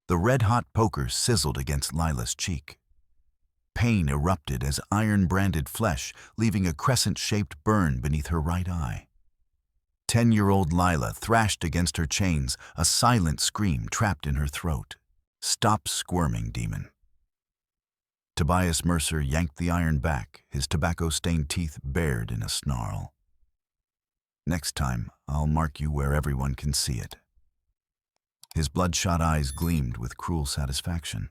The red-hot poker sizzled against Lila's cheek. Pain erupted as iron branded flesh, leaving a crescent-shaped burn beneath her right eye. 10-year-old Lila thrashed against her chains, a silent scream trapped in her throat. "Stop squirming, demon." Tobias Mercer yanked the iron back, his tobacco-stained teeth bared in a snarl. "Next time, I'll mark you where everyone can see it." His bloodshot eyes gleamed with cruel satisfaction.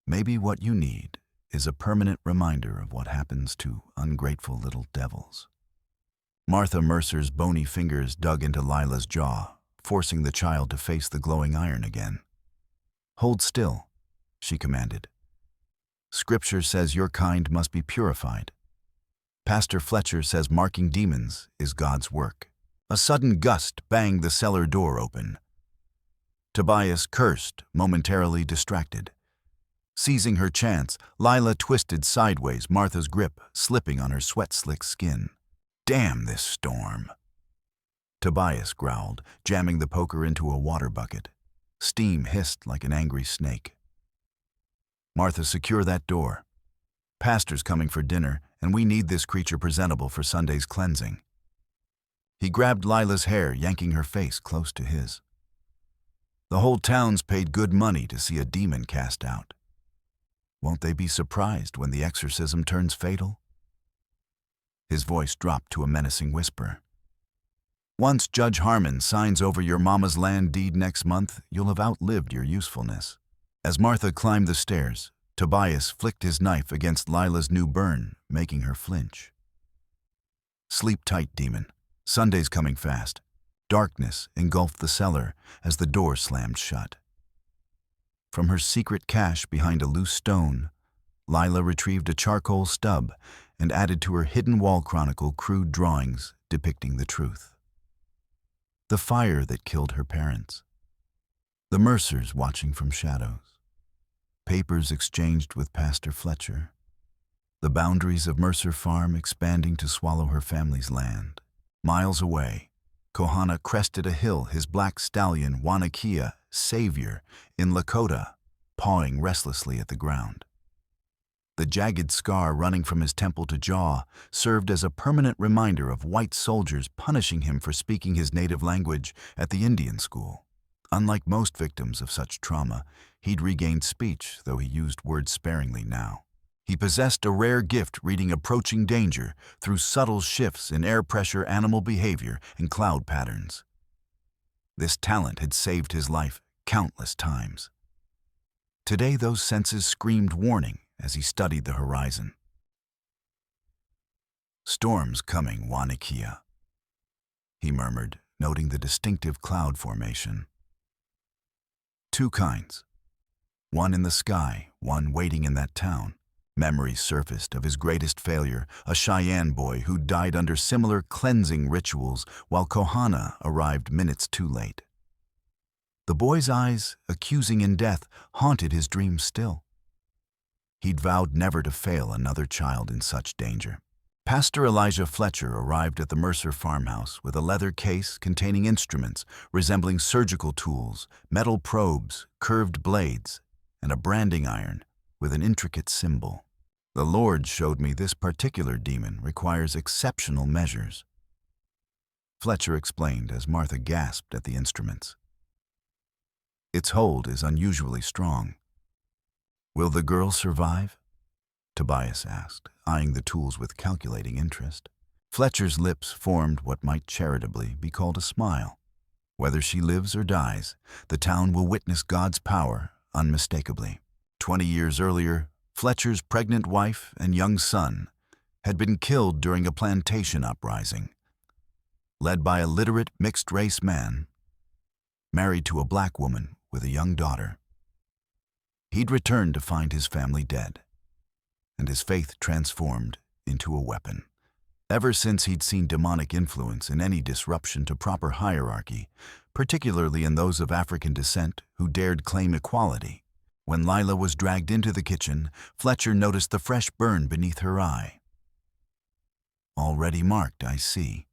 Maybe what you need is a permanent reminder of what happens to ungrateful little devils. Martha Mercer's bony fingers dug into Lila's jaw, forcing the child to face the glowing iron again. "Hold still," she commanded. "Scripture says your kind must be purified. Pastor Fletcher says marking demons is God's work." A sudden gust banged the cellar door open. Tobias cursed, momentarily distracted. Seizing her chance, Lila twisted sideways, Martha's grip slipping on her sweat-slick skin. "Damn this storm!" Tobias growled, jamming the poker into a water bucket. Steam hissed like an angry snake. "Martha, secure that door. Pastor's coming for dinner, and we need this creature presentable for Sunday's cleansing." He grabbed Lila's hair, yanking her face close to his. "The whole town's paid good money to see a demon cast out. Won't they be surprised when the exorcism turns fatal?" His voice dropped to a menacing whisper. "Once Judge Harmon signs over your mama's land deed next month, you'll have outlived your usefulness." As Martha climbed the stairs, Tobias flicked his knife against Lila's new burn, making her flinch. "Sleep tight, demon. Sunday's coming fast." Darkness engulfed the cellar as the door slammed shut. From her secret cache behind a loose stone, Lila retrieved a charcoal stub and added to her hidden wall chronicle crude drawings depicting the truth. The fire that killed her parents. The Mercers watching from shadows. Papers exchanged with Pastor Fletcher. The boundaries of Mercer Farm expanding to swallow her family's land. Miles away, Kohana crested a hill, his black stallion, Wanakia, savior, in Lakota, pawing restlessly at the ground. The jagged scar running from his temple to jaw served as a permanent reminder of white soldiers punishing him for speaking his native language at the Indian school. Unlike most victims of such trauma, he'd regained speech, though he used words sparingly now. He possessed a rare gift reading approaching danger through subtle shifts in air pressure, animal behavior, and cloud patterns. This talent had saved his life countless times. Today those senses screamed warning as he studied the horizon. "Storm's coming, Wanakia," he murmured, noting the distinctive cloud formation. Two kinds. One in the sky, one waiting in that town. Memories surfaced of his greatest failure, a Cheyenne boy who died under similar cleansing rituals while Kohana arrived minutes too late. The boy's eyes, accusing in death, haunted his dreams still. He'd vowed never to fail another child in such danger. Pastor Elijah Fletcher arrived at the Mercer farmhouse with a leather case containing instruments resembling surgical tools, metal probes, curved blades, and a branding iron with an intricate symbol. "The Lord showed me this particular demon requires exceptional measures," Fletcher explained as Martha gasped at the instruments. "Its hold is unusually strong." "Will the girl survive?" Tobias asked, eyeing the tools with calculating interest. Fletcher's lips formed what might charitably be called a smile. "Whether she lives or dies, the town will witness God's power unmistakably." 20 years earlier, Fletcher's pregnant wife and young son had been killed during a plantation uprising. Led by a literate mixed-race man, married to a black woman with a young daughter. He'd returned to find his family dead, and his faith transformed into a weapon. Ever since he'd seen demonic influence in any disruption to proper hierarchy, particularly in those of African descent who dared claim equality. When Lila was dragged into the kitchen, Fletcher noticed the fresh burn beneath her eye. "Already marked, I see."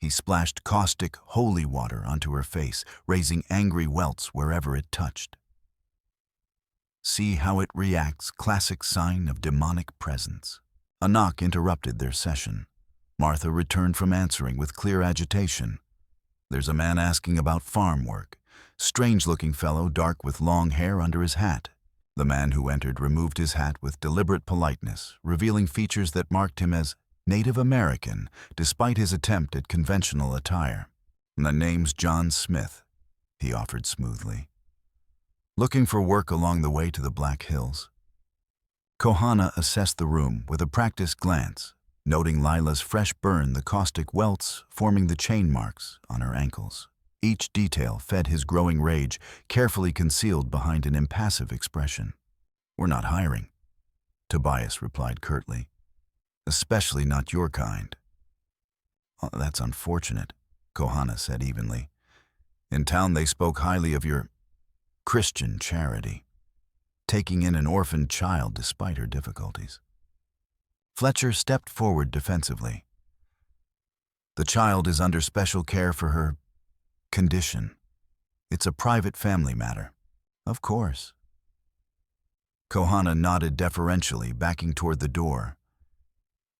He splashed caustic, holy water onto her face, raising angry welts wherever it touched. See how it reacts, classic sign of demonic presence. A knock interrupted their session. Martha returned from answering with clear agitation. There's a man asking about farm work. Strange-looking fellow, dark with long hair under his hat. The man who entered removed his hat with deliberate politeness, revealing features that marked him as Native American, despite his attempt at conventional attire. "The name's John Smith," he offered smoothly. "Looking for work along the way to the Black Hills." Kohana assessed the room with a practiced glance, noting Lila's fresh burn, the caustic welts forming the chain marks on her ankles. Each detail fed his growing rage, carefully concealed behind an impassive expression. "We're not hiring," Tobias replied curtly. "Especially not your kind." "Oh, that's unfortunate," Kohana said evenly. "In town they spoke highly of your Christian charity, taking in an orphaned child despite her difficulties." Fletcher stepped forward defensively. "The child is under special care for her condition. It's a private family matter." "Of course." Kohana nodded deferentially, backing toward the door.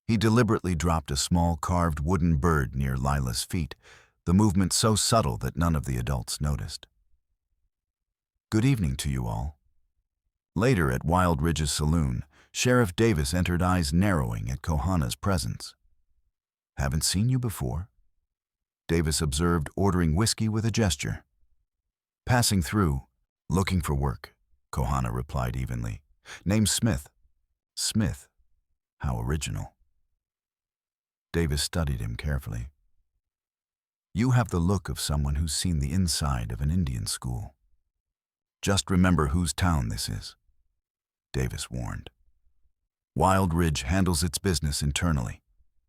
He deliberately dropped a small carved wooden bird near Lila's feet, the movement so subtle that none of the adults noticed. "Good evening to you all." Later at Wild Ridge's saloon, Sheriff Davis entered, eyes narrowing at Kohana's presence. "Haven't seen you before," Davis observed, ordering whiskey with a gesture. "Passing through, looking for work," Kohana replied evenly. "Name's Smith." "Smith? How original." Davis studied him carefully. "You have the look of someone who's seen the inside of an Indian school." "Just remember whose town this is," Davis warned. "Wild Ridge handles its business internally.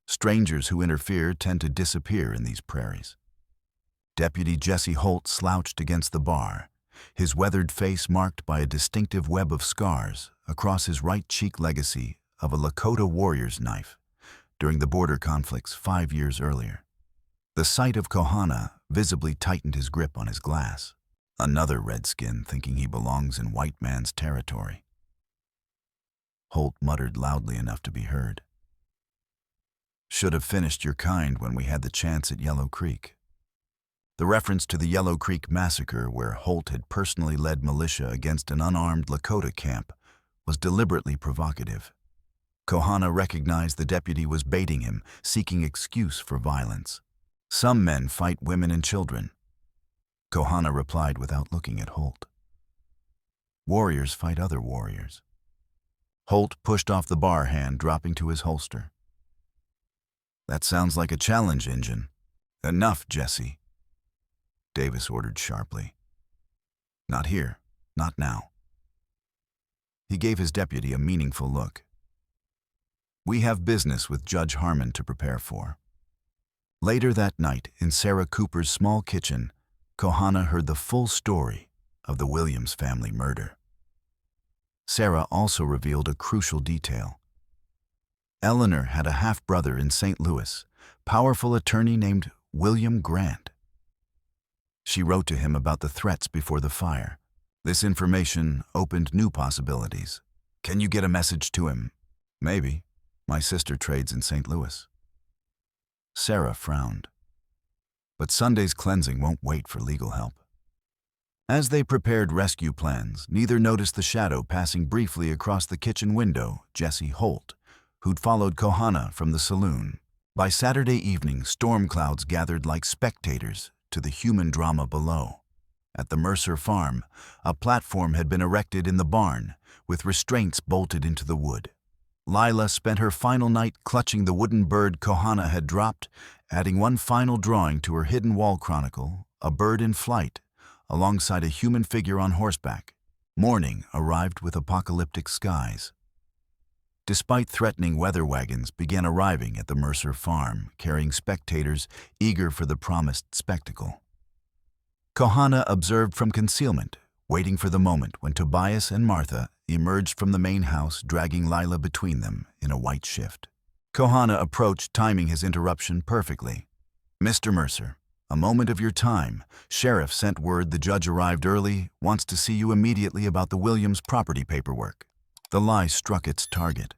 Strangers who interfere tend to disappear in these prairies." Deputy Jesse Holt slouched against the bar, his weathered face marked by a distinctive web of scars across his right cheek, legacy of a Lakota warrior's knife during the border conflicts 5 years earlier. The sight of Kohana visibly tightened his grip on his glass. Another redskin thinking he belongs in white man's territory. Holt muttered loudly enough to be heard. "Should have finished your kind when we had the chance at Yellow Creek." The reference to the Yellow Creek massacre, where Holt had personally led militia against an unarmed Lakota camp, was deliberately provocative. Kohana recognized the deputy was baiting him, seeking excuse for violence. "Some men fight women and children," Kohana replied without looking at Holt. "Warriors fight other warriors." Holt pushed off the bar hand, dropping to his holster. "That sounds like a challenge, Injun." "Enough, Jesse," Davis ordered sharply. "Not here, not now." He gave his deputy a meaningful look. "We have business with Judge Harmon to prepare for." Later that night, in Sarah Cooper's small kitchen, Kohana heard the full story of the Williams family murder. Sarah also revealed a crucial detail. Eleanor had a half-brother in St. Louis, powerful attorney named William Grant. She wrote to him about the threats before the fire. This information opened new possibilities. "Can you get a message to him?" "Maybe. My sister trades in St. Louis." Sarah frowned. But Sunday's cleansing won't wait for legal help. As they prepared rescue plans, neither noticed the shadow passing briefly across the kitchen window, Jesse Holt, who'd followed Kohana from the saloon. By Saturday evening, storm clouds gathered like spectators to the human drama below. At the Mercer farm, a platform had been erected in the barn, with restraints bolted into the wood. Lila spent her final night clutching the wooden bird Kohana had dropped, adding one final drawing to her hidden wall chronicle, a bird in flight, alongside a human figure on horseback. Morning arrived with apocalyptic skies. Despite threatening weather wagons began arriving at the Mercer farm, carrying spectators eager for the promised spectacle. Kohana observed from concealment, waiting for the moment when Tobias and Martha emerged from the main house, dragging Lila between them in a white shift. Kohana approached, timing his interruption perfectly. Mr. Mercer, a moment of your time. Sheriff sent word the judge arrived early, wants to see you immediately about the Williams property paperwork. The lie struck its target.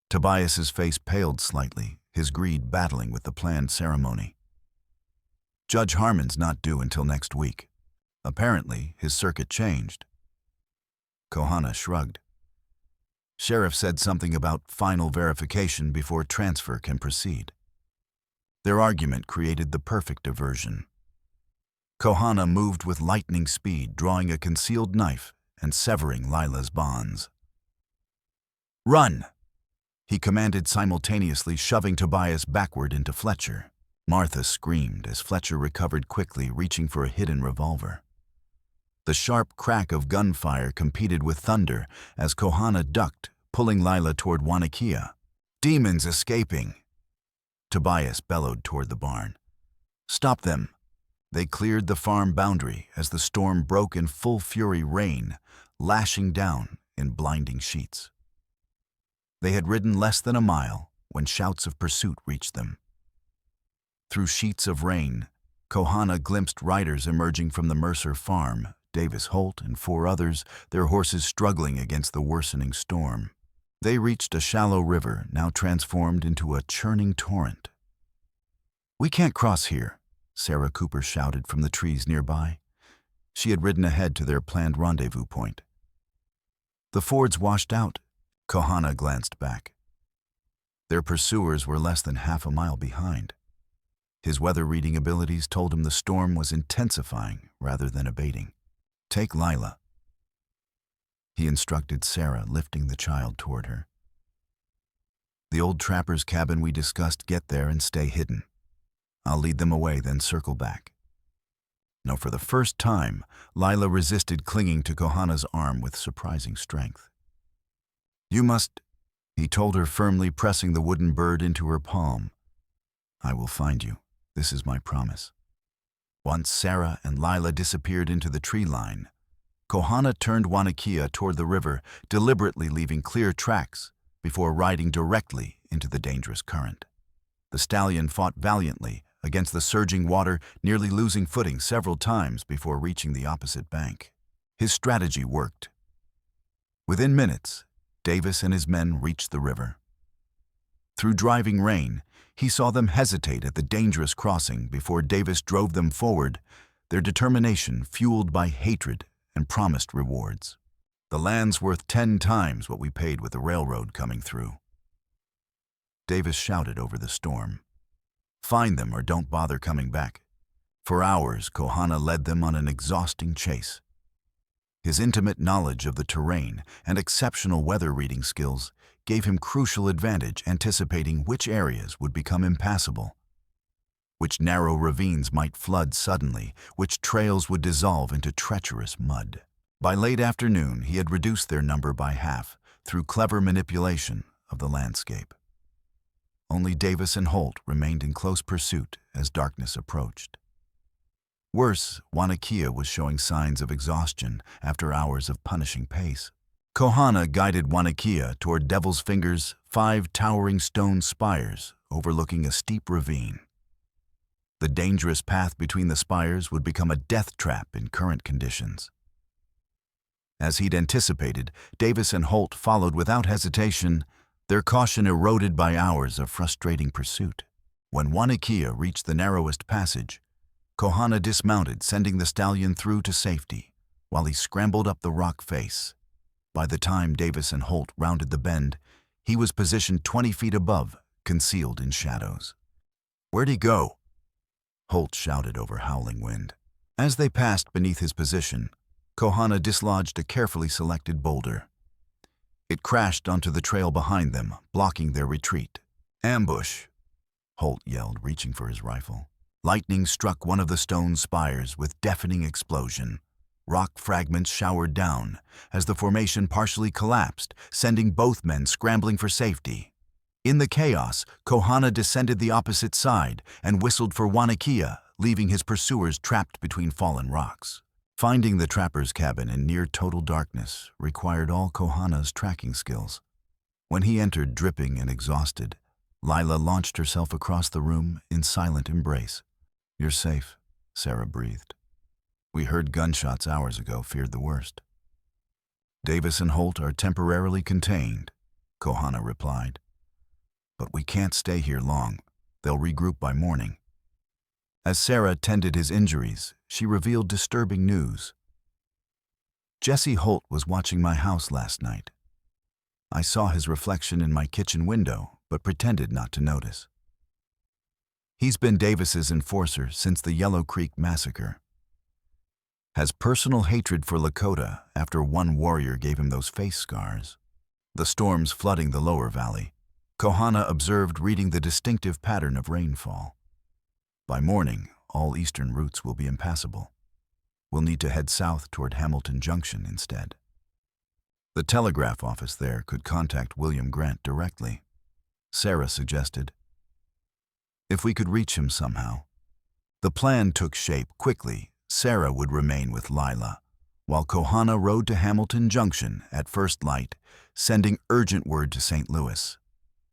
Tobias's face paled slightly, his greed battling with the planned ceremony. Judge Harmon's not due until next week. Apparently, his circuit changed. Kohana shrugged. Sheriff said something about final verification before transfer can proceed. Their argument created the perfect diversion. Kohana moved with lightning speed, drawing a concealed knife and severing Lila's bonds. "Run!" he commanded simultaneously, shoving Tobias backward into Fletcher. Martha screamed as Fletcher recovered quickly, reaching for a hidden revolver. The sharp crack of gunfire competed with thunder as Kohana ducked, pulling Lila toward Wanakia. "Demons escaping!" Tobias bellowed toward the barn. "Stop them!" They cleared the farm boundary as the storm broke in full fury, rain lashing down in blinding sheets. They had ridden less than a mile when shouts of pursuit reached them. Through sheets of rain, Kohana glimpsed riders emerging from the Mercer farm, Davis Holt and 4 others, their horses struggling against the worsening storm. They reached a shallow river, now transformed into a churning torrent. "We can't cross here," Sarah Cooper shouted from the trees nearby. She had ridden ahead to their planned rendezvous point. "The ford's washed out." Kohana glanced back. Their pursuers were less than half a mile behind. His weather-reading abilities told him the storm was intensifying rather than abating. "Take Lila," he instructed Sarah, lifting the child toward her. "The old trapper's cabin we discussed, get there and stay hidden. I'll lead them away, then circle back." Now, for the first time, Lila resisted clinging to Kohana's arm with surprising strength. "You must," he told her firmly, pressing the wooden bird into her palm. "I will find you. This is my promise." Once Sarah and Lila disappeared into the tree line, Kohana turned Wanakia toward the river, deliberately leaving clear tracks before riding directly into the dangerous current. The stallion fought valiantly against the surging water, nearly losing footing several times before reaching the opposite bank. His strategy worked. Within minutes, Davis and his men reached the river. Through driving rain, he saw them hesitate at the dangerous crossing before Davis drove them forward, their determination fueled by hatred and promised rewards. "The land's worth 10 times what we paid with the railroad coming through." Davis shouted over the storm. "Find them or don't bother coming back." For hours, Kohana led them on an exhausting chase. His intimate knowledge of the terrain and exceptional weather-reading skills gave him crucial advantage, anticipating which areas would become impassable, which narrow ravines might flood suddenly, which trails would dissolve into treacherous mud. By late afternoon, he had reduced their number by half through clever manipulation of the landscape. Only Davis and Holt remained in close pursuit as darkness approached. Worse, Wanakia was showing signs of exhaustion after hours of punishing pace. Kohana guided Wanakia toward Devil's Finger's 5 towering stone spires overlooking a steep ravine. The dangerous path between the spires would become a death trap in current conditions. As he'd anticipated, Davis and Holt followed without hesitation, their caution eroded by hours of frustrating pursuit. When Wanakia reached the narrowest passage, Kohana dismounted, sending the stallion through to safety, while he scrambled up the rock face. By the time Davis and Holt rounded the bend, he was positioned 20 feet above, concealed in shadows. "Where'd he go?" Holt shouted over howling wind. As they passed beneath his position, Kohana dislodged a carefully selected boulder. It crashed onto the trail behind them, blocking their retreat. "Ambush!" Holt yelled, reaching for his rifle. Lightning struck one of the stone spires with deafening explosion. Rock fragments showered down as the formation partially collapsed, sending both men scrambling for safety. In the chaos, Kohana descended the opposite side and whistled for Wanakia, leaving his pursuers trapped between fallen rocks. Finding the trapper's cabin in near total darkness required all Kohana's tracking skills. When he entered dripping and exhausted, Lila launched herself across the room in silent embrace. "You're safe," Sarah breathed. "We heard gunshots hours ago, feared the worst." "Davis and Holt are temporarily contained," Kohana replied. "But we can't stay here long. They'll regroup by morning." As Sarah tended his injuries, she revealed disturbing news. "Jesse Holt was watching my house last night. I saw his reflection in my kitchen window, but pretended not to notice. He's been Davis's enforcer since the Yellow Creek massacre. Has personal hatred for Lakota after one warrior gave him those face scars." The storms flooding the lower valley, Kohana observed, reading the distinctive pattern of rainfall. "By morning, all eastern routes will be impassable. We'll need to head south toward Hamilton Junction instead. The telegraph office there could contact William Grant directly," Sarah suggested. "If we could reach him somehow." The plan took shape quickly. Sarah would remain with Lila, while Kohana rode to Hamilton Junction at first light, sending urgent word to St. Louis.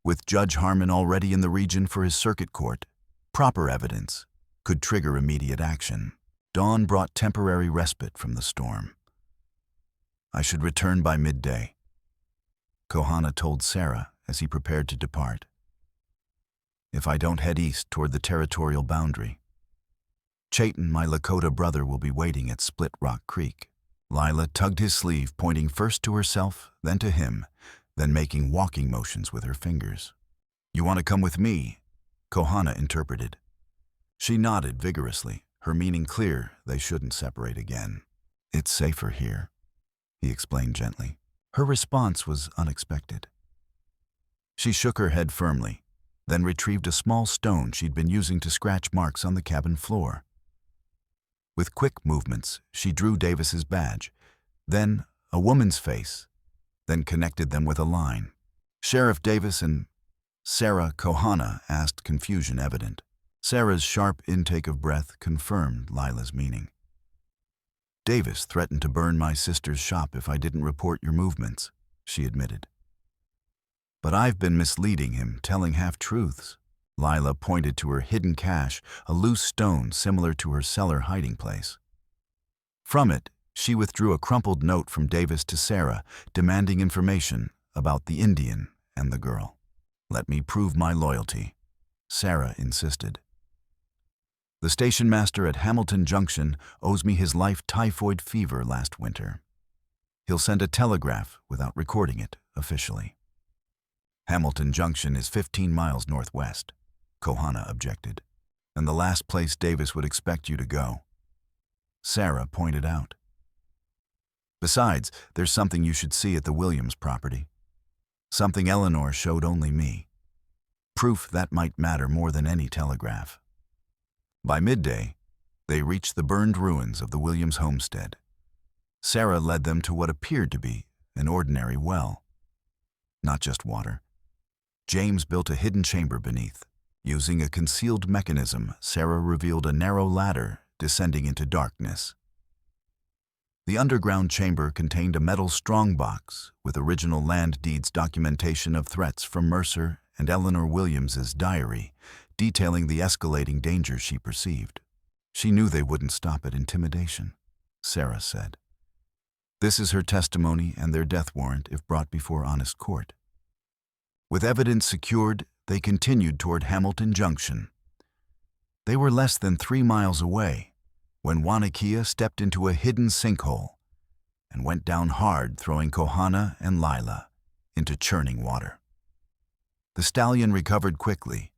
With Judge Harmon already in the region for his circuit court, proper evidence could trigger immediate action. Dawn brought temporary respite from the storm. "I should return by midday," Kohana told Sarah as he prepared to depart. "If I don't head east toward the territorial boundary. Chayton, my Lakota brother, will be waiting at Split Rock Creek." Lila tugged his sleeve, pointing first to herself, then to him, then making walking motions with her fingers. "You want to come with me?" Kohana interpreted. She nodded vigorously, her meaning clear. They shouldn't separate again. "It's safer here," he explained gently. Her response was unexpected. She shook her head firmly, then retrieved a small stone she'd been using to scratch marks on the cabin floor. With quick movements, she drew Davis's badge, then a woman's face, then connected them with a line. "Sheriff Davis and Sarah," Kohana asked, confusion evident. Sarah's sharp intake of breath confirmed Lila's meaning. "Davis threatened to burn my sister's shop if I didn't report your movements," she admitted. "But I've been misleading him, telling half-truths." Lila pointed to her hidden cache, a loose stone similar to her cellar hiding place. From it, she withdrew a crumpled note from Davis to Sarah, demanding information about the Indian and the girl. "Let me prove my loyalty," Sarah insisted. "The station master at Hamilton Junction owes me his life typhoid fever last winter. He'll send a telegraph without recording it officially." "Hamilton Junction is 15 miles northwest," Kohana objected. "And the last place Davis would expect you to go," Sarah pointed out. "Besides, there's something you should see at the Williams property. Something Eleanor showed only me. Proof that might matter more than any telegraph." By midday, they reached the burned ruins of the Williams homestead. Sarah led them to what appeared to be an ordinary well. Not just water. James built a hidden chamber beneath. Using a concealed mechanism, Sarah revealed a narrow ladder descending into darkness. The underground chamber contained a metal strongbox with original land deeds documentation of threats from Mercer and Eleanor Williams's diary, detailing the escalating danger she perceived. "She knew they wouldn't stop at intimidation," Sarah said. "This is her testimony and their death warrant if brought before honest court." With evidence secured, they continued toward Hamilton Junction. They were less than 3 miles away when Wanakia stepped into a hidden sinkhole and went down hard, throwing Kohana and Lila into churning water. The stallion recovered quickly,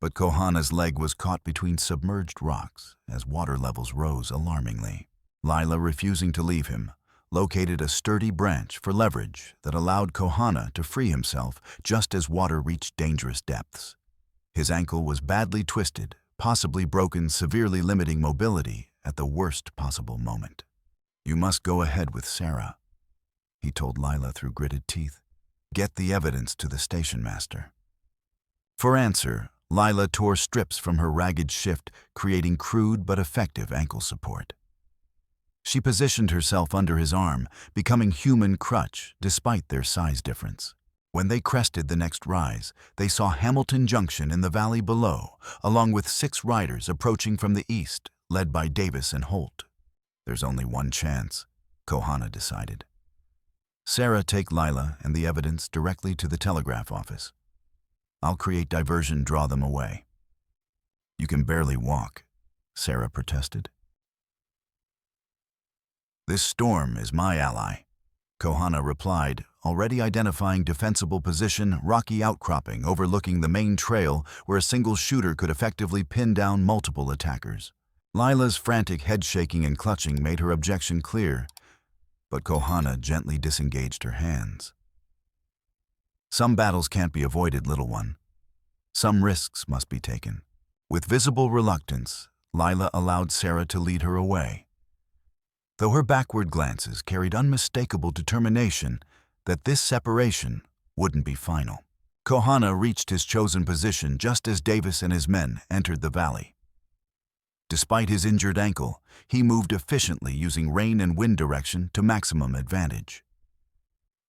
but Kohana's leg was caught between submerged rocks as water levels rose alarmingly. Lila, refusing to leave him, located a sturdy branch for leverage that allowed Kohana to free himself just as water reached dangerous depths. His ankle was badly twisted, possibly broken, severely limiting mobility at the worst possible moment. "You must go ahead with Sarah," he told Lila through gritted teeth. "Get the evidence to the station master." For answer, Lila tore strips from her ragged shift, creating crude but effective ankle support. She positioned herself under his arm, becoming human crutch despite their size difference. When they crested the next rise, they saw Hamilton Junction in the valley below, along with 6 riders approaching from the east, led by Davis and Holt. There's only one chance, Kohana decided. Sarah, take Lila and the evidence directly to the telegraph office. I'll create diversion, draw them away. You can barely walk, Sarah protested. This storm is my ally, Kohana replied, already identifying defensible position, rocky outcropping overlooking the main trail where a single shooter could effectively pin down multiple attackers. Lila's frantic head-shaking and clutching made her objection clear, but Kohana gently disengaged her hands. Some battles can't be avoided, little one. Some risks must be taken. With visible reluctance, Lila allowed Sarah to lead her away, though her backward glances carried unmistakable determination that this separation wouldn't be final. Kohana reached his chosen position just as Davis and his men entered the valley. Despite his injured ankle, he moved efficiently using rain and wind direction to maximum advantage.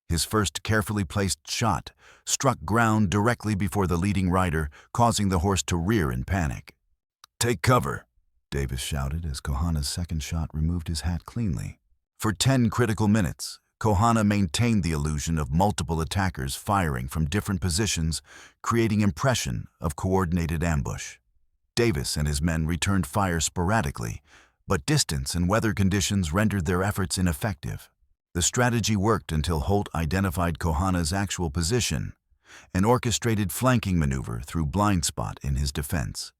His first carefully placed shot struck ground directly before the leading rider, causing the horse to rear in panic. "Take cover," Davis shouted as Kohana's second shot removed his hat cleanly. For 10 critical minutes, Kohana maintained the illusion of multiple attackers firing from different positions, creating impression of coordinated ambush. Davis and his men returned fire sporadically, but distance and weather conditions rendered their efforts ineffective. The strategy worked until Holt identified Kohana's actual position, an orchestrated flanking maneuver through blind spot in his defense.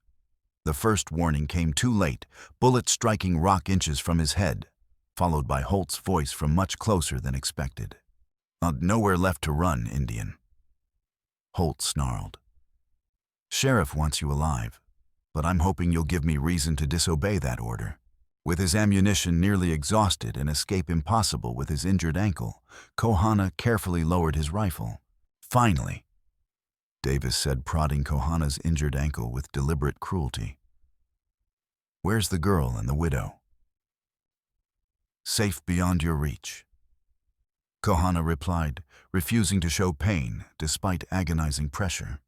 The first warning came too late, bullets striking rock inches from his head, followed by Holt's voice from much closer than expected. "Nowhere left to run, Indian." Holt snarled. "Sheriff wants you alive, but I'm hoping you'll give me reason to disobey that order." With his ammunition nearly exhausted and escape impossible with his injured ankle, Kohana carefully lowered his rifle. "Finally," Davis said, prodding Kohana's injured ankle with deliberate cruelty. "Where's the girl and the widow?" "Safe beyond your reach," Kohana replied, refusing to show pain despite agonizing pressure.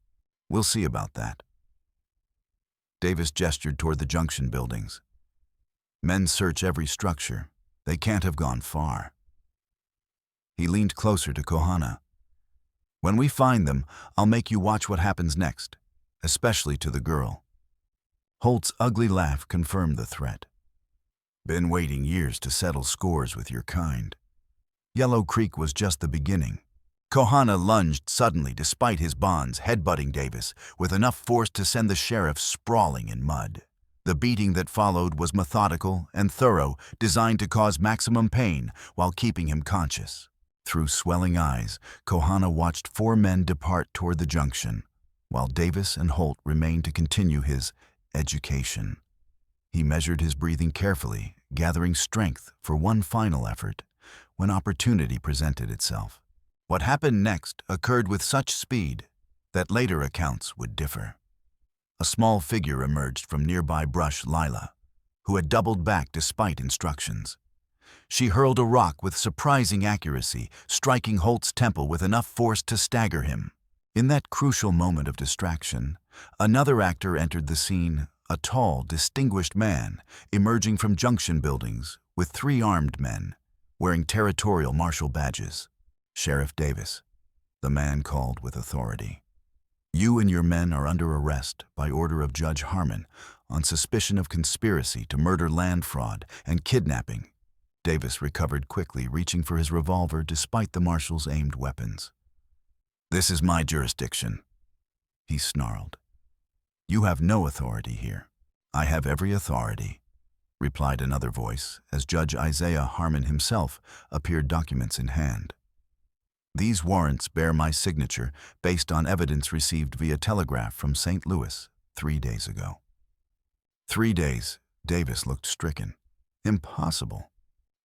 "We'll see about that." Davis gestured toward the junction buildings. "Men search every structure. They can't have gone far." He leaned closer to Kohana. "When we find them, I'll make you watch what happens next, especially to the girl." Holt's ugly laugh confirmed the threat. "Been waiting years to settle scores with your kind." Yellow Creek was just the beginning. Kohana lunged suddenly despite his bonds, headbutting Davis with enough force to send the sheriff sprawling in mud. The beating that followed was methodical and thorough, designed to cause maximum pain while keeping him conscious. Through swelling eyes, Kohana watched 4 men depart toward the junction, while Davis and Holt remained to continue his education. He measured his breathing carefully, gathering strength for one final effort, when opportunity presented itself. What happened next occurred with such speed that later accounts would differ. A small figure emerged from nearby brush, Lila, who had doubled back despite instructions. She hurled a rock with surprising accuracy, striking Holt's temple with enough force to stagger him. In that crucial moment of distraction, another actor entered the scene, a tall, distinguished man emerging from junction buildings with 3 armed men, wearing territorial marshal badges. "Sheriff Davis," the man called with authority. "You and your men are under arrest by order of Judge Harmon on suspicion of conspiracy to murder, land fraud, and kidnapping." Davis recovered quickly, reaching for his revolver despite the marshal's aimed weapons. "This is my jurisdiction," he snarled. "You have no authority here." "I have every authority," replied another voice as Judge Isaiah Harmon himself appeared, documents in hand. "These warrants bear my signature based on evidence received via telegraph from St. Louis 3 days ago." 3 days, Davis looked stricken. "Impossible."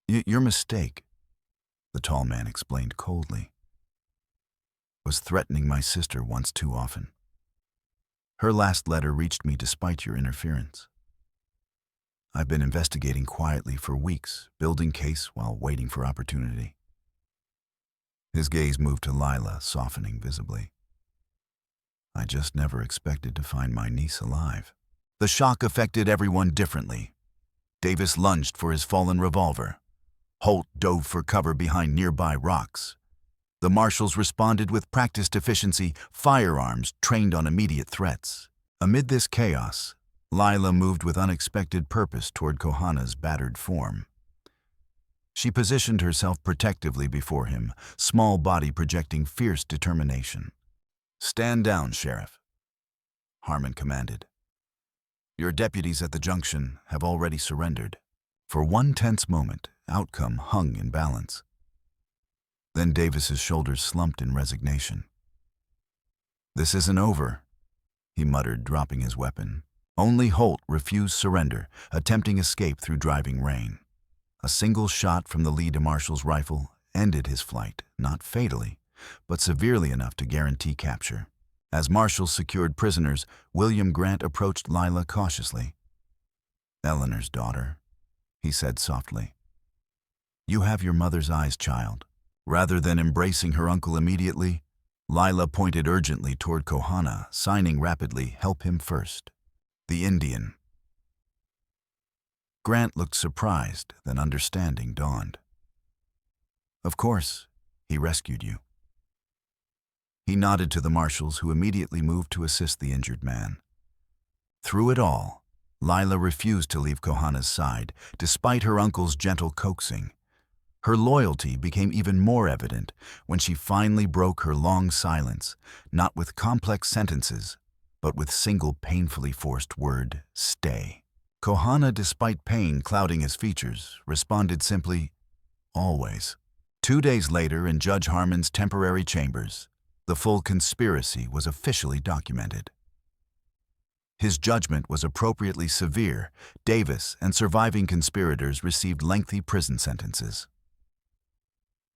Your mistake," the tall man explained coldly, "was threatening my sister once too often. Her last letter reached me despite your interference. I've been investigating quietly for weeks, building case while waiting for opportunity. His gaze moved to Lila, softening visibly. I just never expected to find my niece alive. The shock affected everyone differently. Davis lunged for his fallen revolver. Holt dove for cover behind nearby rocks. The marshals responded with practiced efficiency, firearms trained on immediate threats. Amid this chaos, Lila moved with unexpected purpose toward Kohana's battered form. She positioned herself protectively before him, small body projecting fierce determination. "Stand down, Sheriff," Harmon commanded. "Your deputies at the junction have already surrendered." For one tense moment, outcome hung in balance. Then Davis's shoulders slumped in resignation. "This isn't over," he muttered, dropping his weapon. Only Holt refused surrender, attempting escape through driving rain. A single shot from the lead marshal's rifle ended his flight, not fatally, but severely enough to guarantee capture. As marshals secured prisoners, William Grant approached Lila cautiously. "Eleanor's daughter," he said softly. "You have your mother's eyes, child." Rather than embracing her uncle immediately, Lila pointed urgently toward Kohana, signing rapidly, "Help him first." The Indian. Grant looked surprised, then understanding dawned. "Of course, he rescued you." He nodded to the marshals, who immediately moved to assist the injured man. Through it all, Lila refused to leave Kohana's side, despite her uncle's gentle coaxing. Her loyalty became even more evident when she finally broke her long silence, not with complex sentences, but with single painfully forced word, "Stay." Kohana, despite pain clouding his features, responded simply, "Always." 2 days later, in Judge Harmon's temporary chambers, the full conspiracy was officially documented. His judgment was appropriately severe. Davis and surviving conspirators received lengthy prison sentences.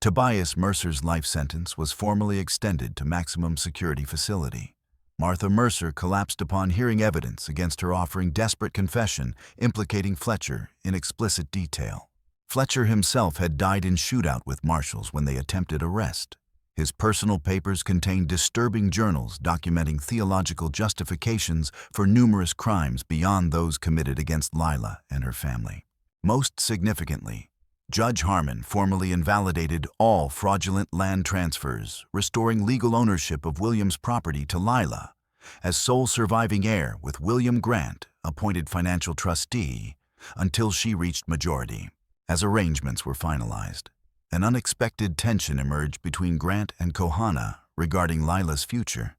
Tobias Mercer's life sentence was formally extended to maximum security facility. Martha Mercer collapsed upon hearing evidence against her, offering desperate confession implicating Fletcher in explicit detail. Fletcher himself had died in shootout with marshals when they attempted arrest. His personal papers contained disturbing journals documenting theological justifications for numerous crimes beyond those committed against Lila and her family. Most significantly, Judge Harmon formally invalidated all fraudulent land transfers, restoring legal ownership of William's property to Lila. As sole surviving heir, with William Grant, appointed financial trustee, until she reached majority. As arrangements were finalized, an unexpected tension emerged between Grant and Kohana regarding Lila's future.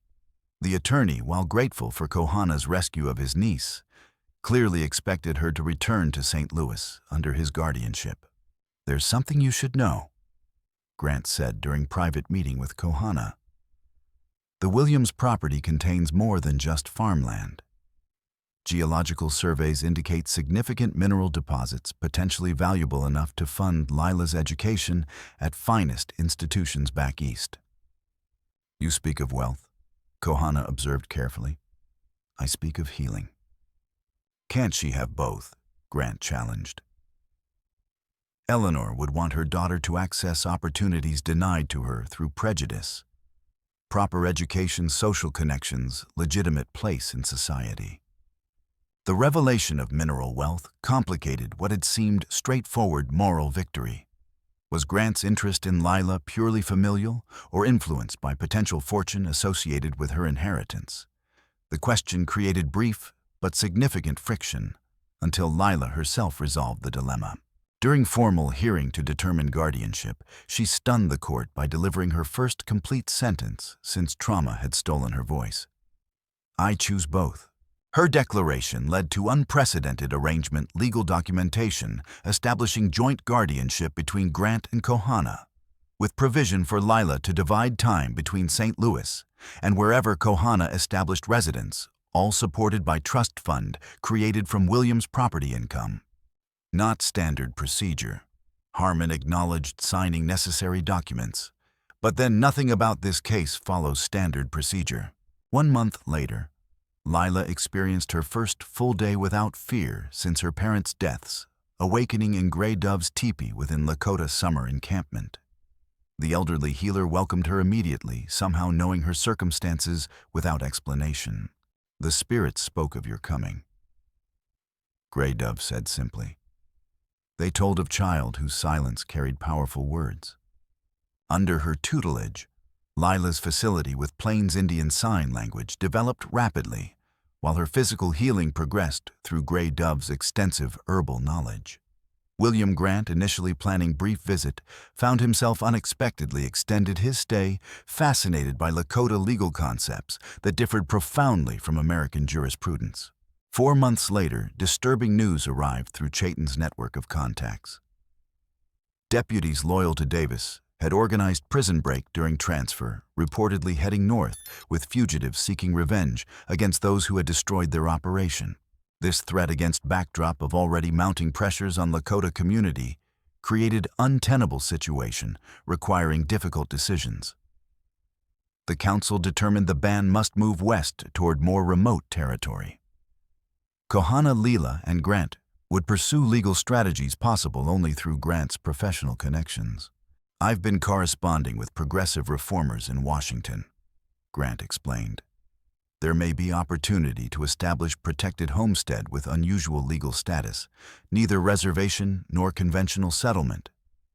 The attorney, while grateful for Kohana's rescue of his niece, clearly expected her to return to St. Louis under his guardianship. "There's something you should know," Grant said during private meeting with Kohana. "The Williams property contains more than just farmland. Geological surveys indicate significant mineral deposits potentially valuable enough to fund Lila's education at finest institutions back east." "You speak of wealth," Kohana observed carefully. "I speak of healing." "Can't she have both?" Grant challenged. "Eleanor would want her daughter to access opportunities denied to her through prejudice. Proper education, social connections, legitimate place in society." The revelation of mineral wealth complicated what had seemed straightforward moral victory. Was Grant's interest in Lila purely familial or influenced by potential fortune associated with her inheritance? The question created brief but significant friction until Lila herself resolved the dilemma. During formal hearing to determine guardianship, she stunned the court by delivering her first complete sentence since trauma had stolen her voice. "I choose both." Her declaration led to unprecedented arrangement legal documentation establishing joint guardianship between Grant and Kohana, with provision for Lila to divide time between St. Louis and wherever Kohana established residence, all supported by trust fund created from Williams' property income. Not standard procedure. Harmon acknowledged signing necessary documents, but then nothing about this case follows standard procedure. 1 month later, Lila experienced her first full day without fear since her parents' deaths, awakening in Gray Dove's teepee within Lakota summer encampment. The elderly healer welcomed her immediately, somehow knowing her circumstances without explanation. "The spirits spoke of your coming," Grey Dove said simply. "They told of child whose silence carried powerful words." Under her tutelage, Lila's facility with Plains Indian Sign Language developed rapidly, while her physical healing progressed through Grey Dove's extensive herbal knowledge. William Grant, initially planning brief visit, found himself unexpectedly extended his stay, fascinated by Lakota legal concepts that differed profoundly from American jurisprudence. 4 months later, disturbing news arrived through Chayton's network of contacts. Deputies loyal to Davis had organized prison break during transfer, reportedly heading north, with fugitives seeking revenge against those who had destroyed their operation. This threat against backdrop of already mounting pressures on Lakota community created untenable situation requiring difficult decisions. The council determined the band must move west toward more remote territory. Kohana, Lila, and Grant would pursue legal strategies possible only through Grant's professional connections. "I've been corresponding with progressive reformers in Washington," Grant explained. "There may be opportunity to establish protected homestead with unusual legal status, neither reservation nor conventional settlement,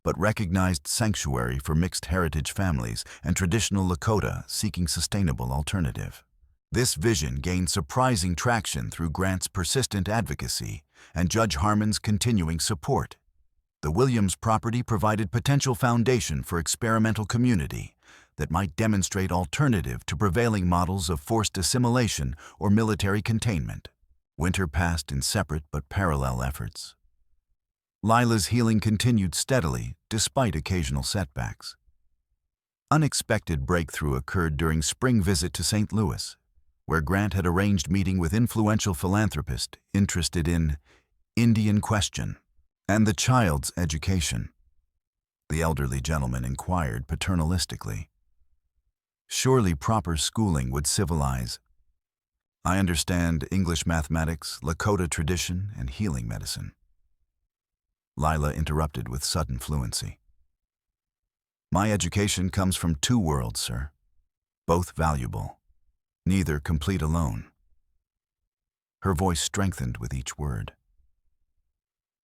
but recognized sanctuary for mixed heritage families and traditional Lakota seeking sustainable alternative." This vision gained surprising traction through Grant's persistent advocacy and Judge Harmon's continuing support. The Williams property provided potential foundation for experimental community that might demonstrate alternative to prevailing models of forced assimilation or military containment. Winter passed in separate but parallel efforts. Lila's healing continued steadily despite occasional setbacks. Unexpected breakthrough occurred during spring visit to St. Louis, where Grant had arranged meeting with influential philanthropist interested in Indian question and the child's education. The elderly gentleman inquired paternalistically. "Surely proper schooling would civilize. I understand English, mathematics, Lakota tradition, and healing medicine." Lila interrupted with sudden fluency. "My education comes from 2 worlds, sir. Both valuable. Neither complete alone." Her voice strengthened with each word.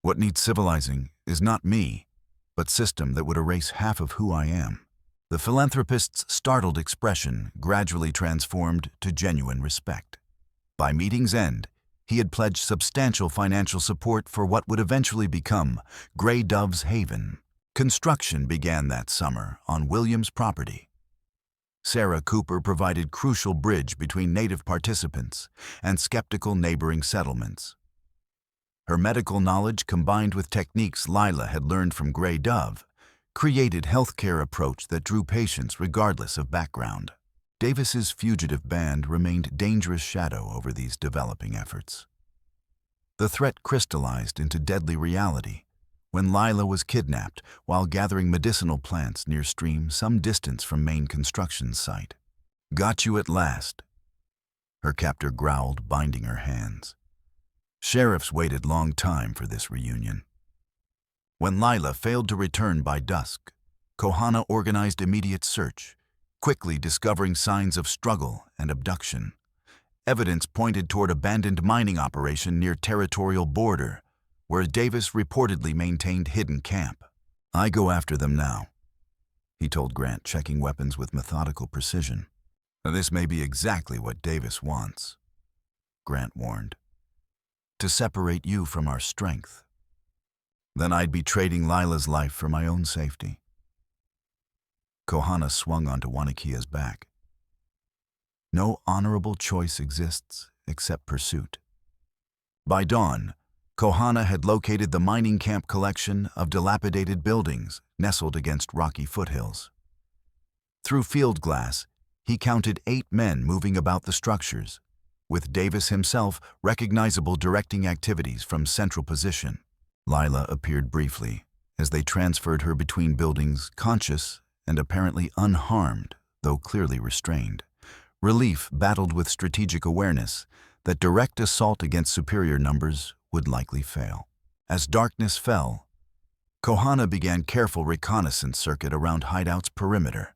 "What needs civilizing is not me, but system that would erase half of who I am." The philanthropist's startled expression gradually transformed to genuine respect. By meeting's end, he had pledged substantial financial support for what would eventually become Grey Dove's Haven. Construction began that summer on Williams' property. Sarah Cooper provided crucial bridge between Native participants and skeptical neighboring settlements. Her medical knowledge, combined with techniques Lila had learned from Grey Dove, created healthcare approach that drew patients regardless of background. Davis's fugitive band remained dangerous shadow over these developing efforts. The threat crystallized into deadly reality when Lila was kidnapped while gathering medicinal plants near stream some distance from main construction site. "Got you at last," her captor growled, binding her hands. Sheriffs waited long time for this reunion. When Lila failed to return by dusk, Kohana organized immediate search, quickly discovering signs of struggle and abduction. Evidence pointed toward abandoned mining operation near territorial border, where Davis reportedly maintained hidden camp. "I go after them now," he told Grant, checking weapons with methodical precision. "This may be exactly what Davis wants," Grant warned. "To separate you from our strength. Then I'd be trading Lila's life for my own safety." Kohana swung onto Wanakia's back. "No honorable choice exists except pursuit." By dawn, Kohana had located the mining camp collection of dilapidated buildings nestled against rocky foothills. Through field glass, he counted 8 men moving about the structures, with Davis himself recognizable directing activities from central position. Lila appeared briefly as they transferred her between buildings, conscious and apparently unharmed, though clearly restrained. Relief battled with strategic awareness that direct assault against superior numbers would likely fail. As darkness fell, Kohana began careful reconnaissance circuit around Hideout's perimeter.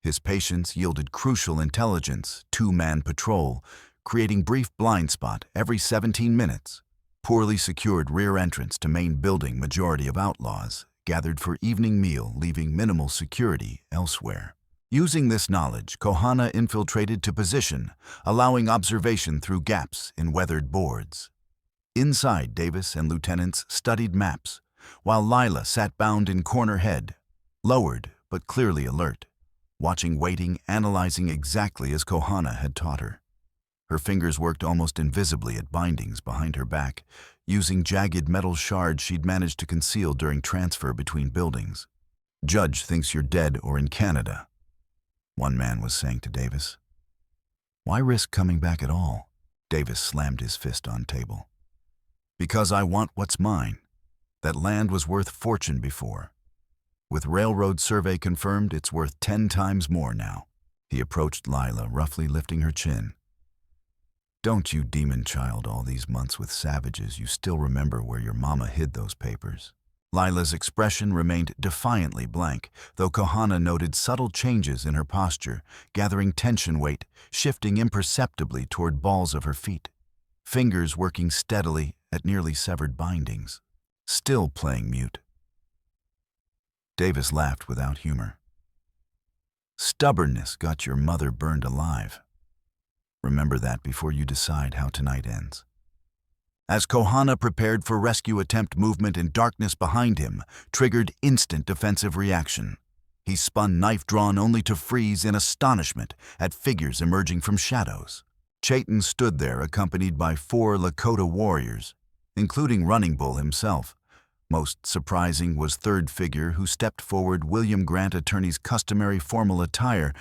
His patience yielded crucial intelligence, two-man patrol, creating brief blind spot every 17 minutes. Poorly secured rear entrance to main building majority of outlaws, gathered for evening meal, leaving minimal security elsewhere. Using this knowledge, Kohana infiltrated to position, allowing observation through gaps in weathered boards. Inside, Davis and lieutenants studied maps, while Lila sat bound in corner head, lowered but clearly alert, watching, waiting, analyzing exactly as Kohana had taught her. Her fingers worked almost invisibly at bindings behind her back, using jagged metal shards she'd managed to conceal during transfer between buildings. "Judge thinks you're dead or in Canada," one man was saying to Davis. "Why risk coming back at all?" Davis slammed his fist on table. "Because I want what's mine. That land was worth fortune before. With railroad survey confirmed, it's worth 10 times more now." He approached Lila, roughly lifting her chin. "Don't you demon child, all these months with savages, you still remember where your mama hid those papers?" Lila's expression remained defiantly blank, though Kohana noted subtle changes in her posture, gathering tension weight, shifting imperceptibly toward balls of her feet, fingers working steadily at nearly severed bindings, still playing mute. Davis laughed without humor. "Stubbornness got your mother burned alive. Remember that before you decide how tonight ends." As Kohana prepared for rescue attempt, movement in darkness behind him triggered instant defensive reaction. He spun, knife drawn, only to freeze in astonishment at figures emerging from shadows. Chayton stood there accompanied by 4 Lakota warriors, including Running Bull himself. Most surprising was third figure who stepped forward, William Grant attorney's customary formal attire,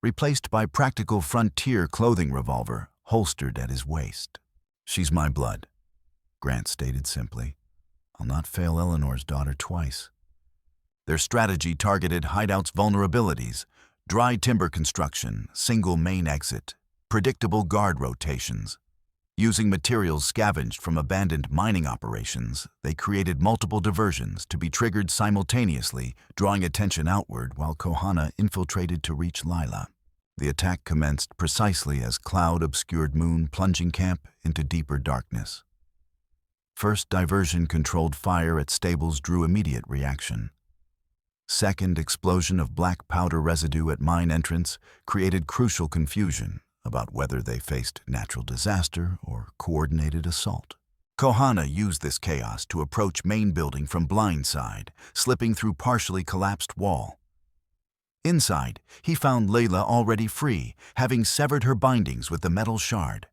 replaced by practical frontier clothing revolver holstered at his waist. "She's my blood," Grant stated simply. "I'll not fail Eleanor's daughter twice." Their strategy targeted Hideout's vulnerabilities: dry timber construction, single main exit, predictable guard rotations. Using materials scavenged from abandoned mining operations, they created multiple diversions to be triggered simultaneously, drawing attention outward while Kohana infiltrated to reach Lila. The attack commenced precisely as cloud-obscured moon plunging camp into deeper darkness. First diversion-controlled fire at stables drew immediate reaction. Second explosion of black powder residue at mine entrance created crucial confusion about whether they faced natural disaster or coordinated assault. Kohana used this chaos to approach main building from blind side, slipping through partially collapsed wall. Inside, he found Lila already free, having severed her bindings with the metal shard.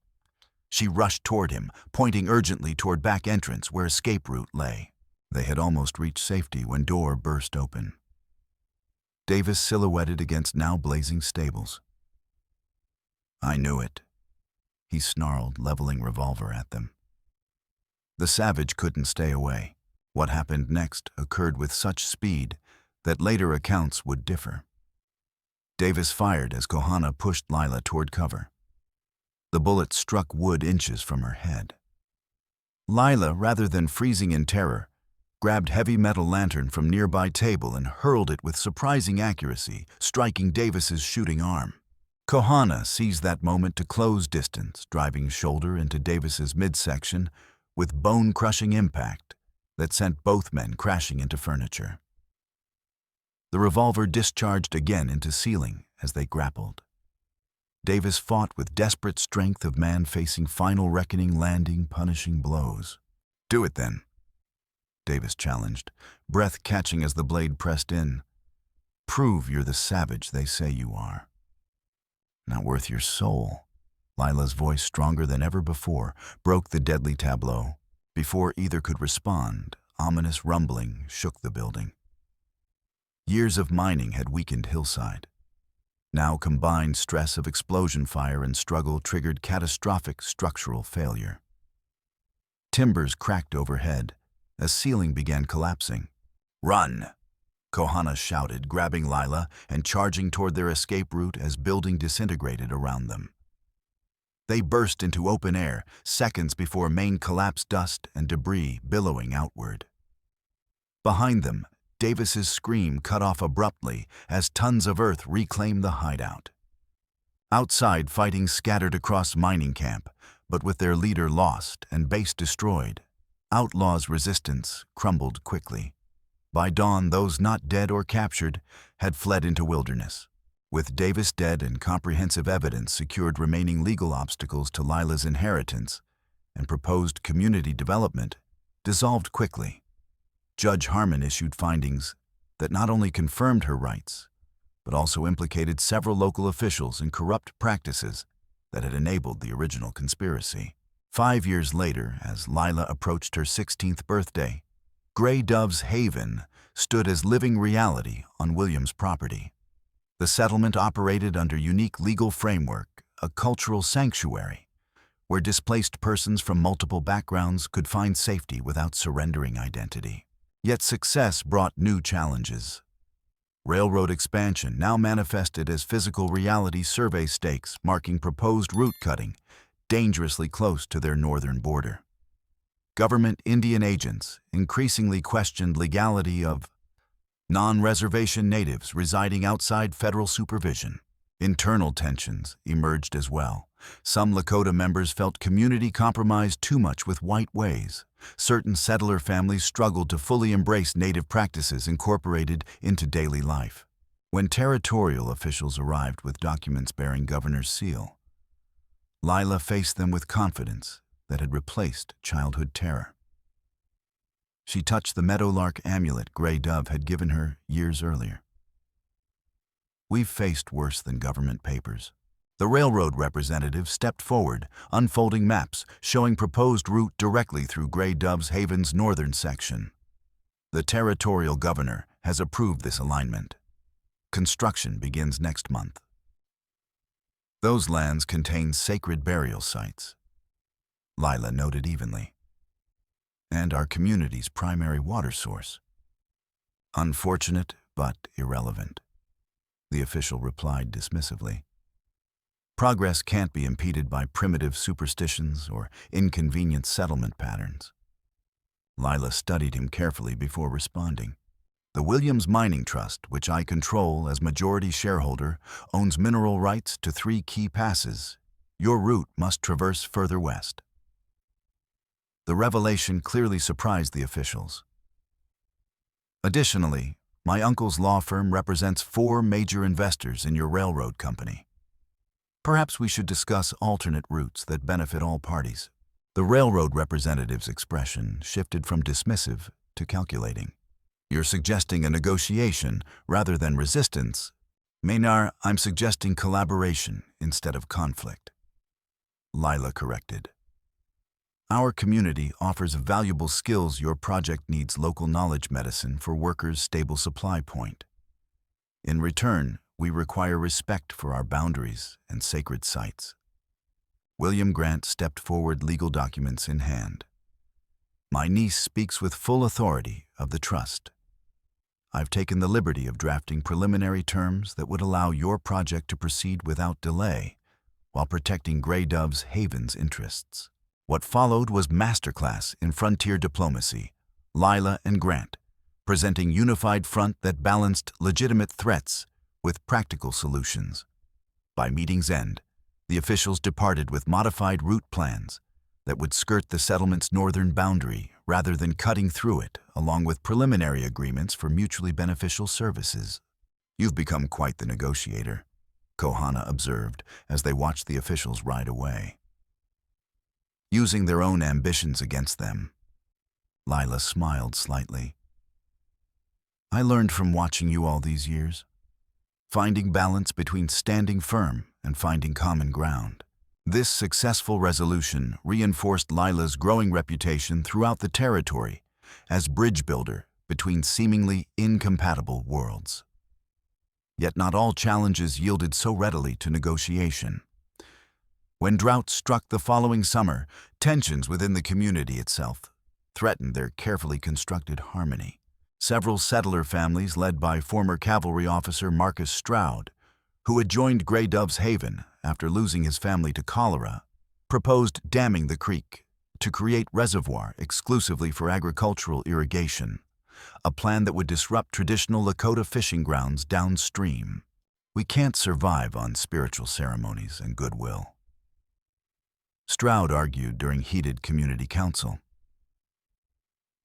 She rushed toward him, pointing urgently toward back entrance where escape route lay. They had almost reached safety when door burst open. Davis silhouetted against now blazing stables. "I knew it," he snarled, leveling revolver at them. The savage couldn't stay away. What happened next occurred with such speed that later accounts would differ. Davis fired as Kohana pushed Lila toward cover. The bullet struck wood inches from her head. Lila, rather than freezing in terror, grabbed heavy metal lantern from nearby table and hurled it with surprising accuracy, striking Davis's shooting arm. Kohana seized that moment to close distance, driving shoulder into Davis's midsection with bone-crushing impact that sent both men crashing into furniture. The revolver discharged again into ceiling as they grappled. Davis fought with desperate strength of man facing final reckoning, landing punishing blows. "Do it then," Davis challenged, breath catching as the blade pressed in. "Prove you're the savage they say you are." "Not worth your soul." Lila's voice, stronger than ever before, broke the deadly tableau. Before either could respond, ominous rumbling shook the building. Years of mining had weakened Hillside. Now combined stress of explosion fire and struggle triggered catastrophic structural failure. Timbers cracked overhead as ceiling began collapsing. "Run!" Kohana shouted, grabbing Lila and charging toward their escape route as building disintegrated around them. They burst into open air seconds before main collapsed, dust and debris billowing outward. Behind them, Davis's scream cut off abruptly as tons of earth reclaimed the hideout. Outside, fighting scattered across mining camp, but with their leader lost and base destroyed, Outlaw's resistance crumbled quickly. By dawn, those not dead or captured had fled into wilderness. With Davis dead and comprehensive evidence secured, remaining legal obstacles to Lila's inheritance and proposed community development dissolved quickly. Judge Harmon issued findings that not only confirmed her rights, but also implicated several local officials in corrupt practices that had enabled the original conspiracy. 5 years later, as Lila approached her 16th birthday, Gray Dove's Haven stood as living reality on Williams' property. The settlement operated under unique legal framework, a cultural sanctuary, where displaced persons from multiple backgrounds could find safety without surrendering identity. Yet success brought new challenges. Railroad expansion now manifested as physical reality survey stakes marking proposed route cutting dangerously close to their northern border. Government Indian agents increasingly questioned legality of non-reservation natives residing outside federal supervision. Internal tensions emerged as well. Some Lakota members felt community compromised too much with white ways. Certain settler families struggled to fully embrace native practices incorporated into daily life. When territorial officials arrived with documents bearing governor's seal, Lila faced them with confidence that had replaced childhood terror. She touched the meadowlark amulet Gray Dove had given her years earlier. "We've faced worse than government papers." The railroad representative stepped forward, unfolding maps showing proposed route directly through Gray Dove's Haven's northern section. "The territorial governor has approved this alignment. Construction begins next month." "Those lands contain sacred burial sites," Lila noted evenly, "and our community's primary water source." "Unfortunate, but irrelevant," the official replied dismissively. "Progress can't be impeded by primitive superstitions or inconvenient settlement patterns." Lila studied him carefully before responding. "The Williams Mining Trust, which I control as majority shareholder, owns mineral rights to 3 key passes. Your route must traverse further west." The revelation clearly surprised the officials. "Additionally, my uncle's law firm represents 4 major investors in your railroad company. Perhaps we should discuss alternate routes that benefit all parties." The railroad representative's expression shifted from dismissive to calculating. "You're suggesting a negotiation rather than resistance." "Maynard, I'm suggesting collaboration instead of conflict," Lila corrected. "Our community offers valuable skills. Your project needs local knowledge medicine for workers' stable supply point. In return, we require respect for our boundaries and sacred sites." William Grant stepped forward, legal documents in hand. "My niece speaks with full authority of the trust. I've taken the liberty of drafting preliminary terms that would allow your project to proceed without delay while protecting Gray Dove's Haven's interests." What followed was masterclass in frontier diplomacy. Lila and Grant, presenting unified front that balanced legitimate threats with practical solutions. By meeting's end, the officials departed with modified route plans that would skirt the settlement's northern boundary rather than cutting through it, along with preliminary agreements for mutually beneficial services. "You've become quite the negotiator," Kohana observed as they watched the officials ride away. "Using their own ambitions against them." Lila smiled slightly. "I learned from watching you all these years. Finding balance between standing firm and finding common ground." This successful resolution reinforced Lila's growing reputation throughout the territory as bridge builder between seemingly incompatible worlds. Yet not all challenges yielded so readily to negotiation. When drought struck the following summer, tensions within the community itself threatened their carefully constructed harmony. Several settler families, led by former cavalry officer Marcus Stroud, who had joined Gray Dove's Haven after losing his family to cholera, proposed damming the creek to create reservoir exclusively for agricultural irrigation. a plan that would disrupt traditional Lakota fishing grounds downstream. We can't survive on spiritual ceremonies and goodwill, Stroud argued during heated community council.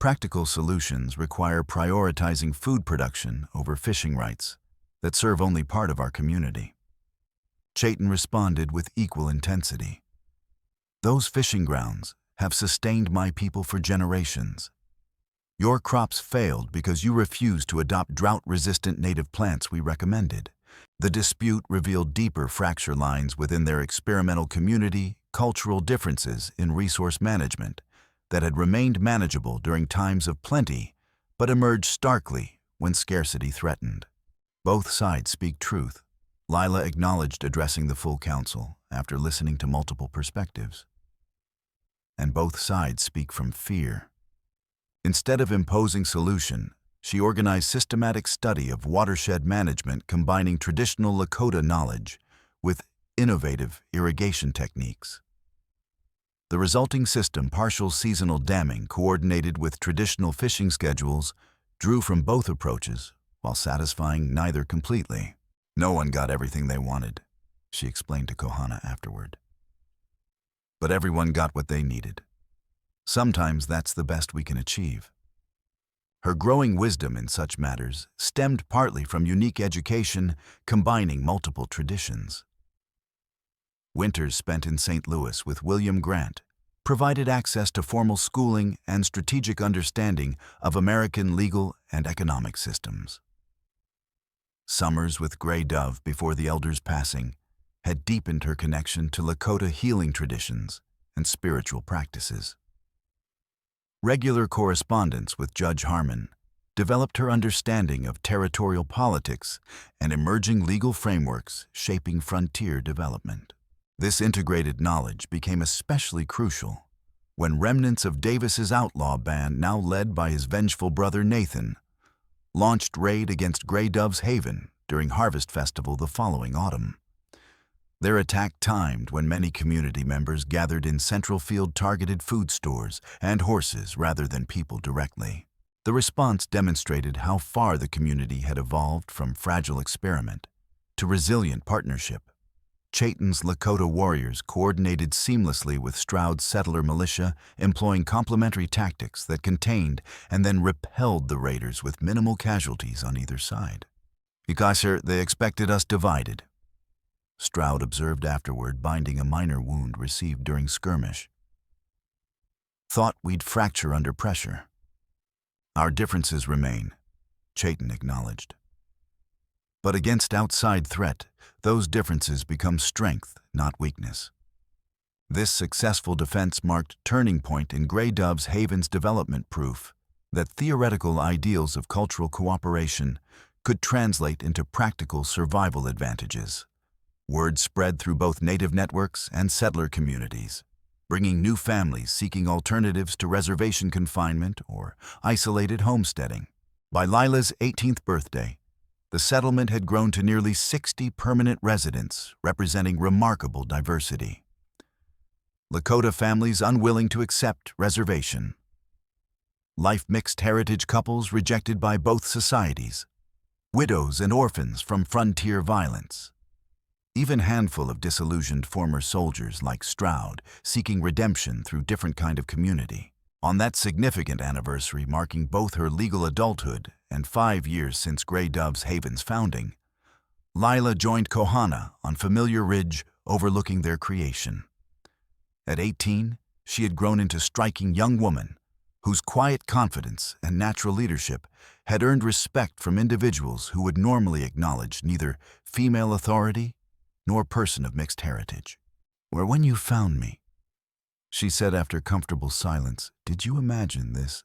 Practical solutions require prioritizing food production over fishing rights that serve only part of our community. Chayton responded with equal intensity. Those fishing grounds have sustained my people for generations. Your crops failed because you refused to adopt drought-resistant native plants we recommended. The dispute revealed deeper fracture lines within their experimental community, cultural differences in resource management that had remained manageable during times of plenty, but emerged starkly when scarcity threatened. Both sides speak truth, Lila acknowledged, addressing the full council after listening to multiple perspectives. And both sides speak from fear. Instead of imposing solution, she organized systematic study of watershed management combining traditional Lakota knowledge with innovative irrigation techniques. The resulting system, partial seasonal damming coordinated with traditional fishing schedules, drew from both approaches while satisfying neither completely. No one got everything they wanted, she explained to Kohana afterward. But everyone got what they needed. Sometimes that's the best we can achieve. Her growing wisdom in such matters stemmed partly from unique education combining multiple traditions. Winters spent in St. Louis with William Grant provided access to formal schooling and strategic understanding of American legal and economic systems. Summers with Gray Dove before the elder's passing had deepened her connection to Lakota healing traditions and spiritual practices. Regular correspondence with Judge Harmon developed her understanding of territorial politics and emerging legal frameworks shaping frontier development. This integrated knowledge became especially crucial when remnants of Davis's outlaw band, now led by his vengeful brother Nathan, launched raid against Gray Dove's Haven during Harvest Festival the following autumn. Their attack timed when many community members gathered in Central Field targeted food stores and horses rather than people directly. The response demonstrated how far the community had evolved from fragile experiment to resilient partnership. Chayton's Lakota warriors coordinated seamlessly with Stroud's settler militia, employing complementary tactics that contained and then repelled the raiders with minimal casualties on either side. "Because, sir, they expected us divided," Stroud observed afterward, binding a minor wound received during skirmish. "Thought we'd fracture under pressure." "Our differences remain," Chayton acknowledged. "But against outside threat, those differences become strength, not weakness." This successful defense marked turning point in Gray Dove's Haven's development, proof that theoretical ideals of cultural cooperation could translate into practical survival advantages. Word spread through both native networks and settler communities, bringing new families seeking alternatives to reservation confinement or isolated homesteading. By Lila's 18th birthday, the settlement had grown to nearly 60 permanent residents, representing remarkable diversity. Lakota families unwilling to accept reservation. Life-mixed heritage couples rejected by both societies. Widows and orphans from frontier violence. Even handful of disillusioned former soldiers like Stroud seeking redemption through different kind of community. On that significant anniversary marking both her legal adulthood and 5 years since Gray Dove's Haven's founding, Lila joined Kohana on Familiar Ridge overlooking their creation. At 18, she had grown into a striking young woman whose quiet confidence and natural leadership had earned respect from individuals who would normally acknowledge neither female authority nor person of mixed heritage. "Where when you found me," she said after comfortable silence, "did you imagine this?"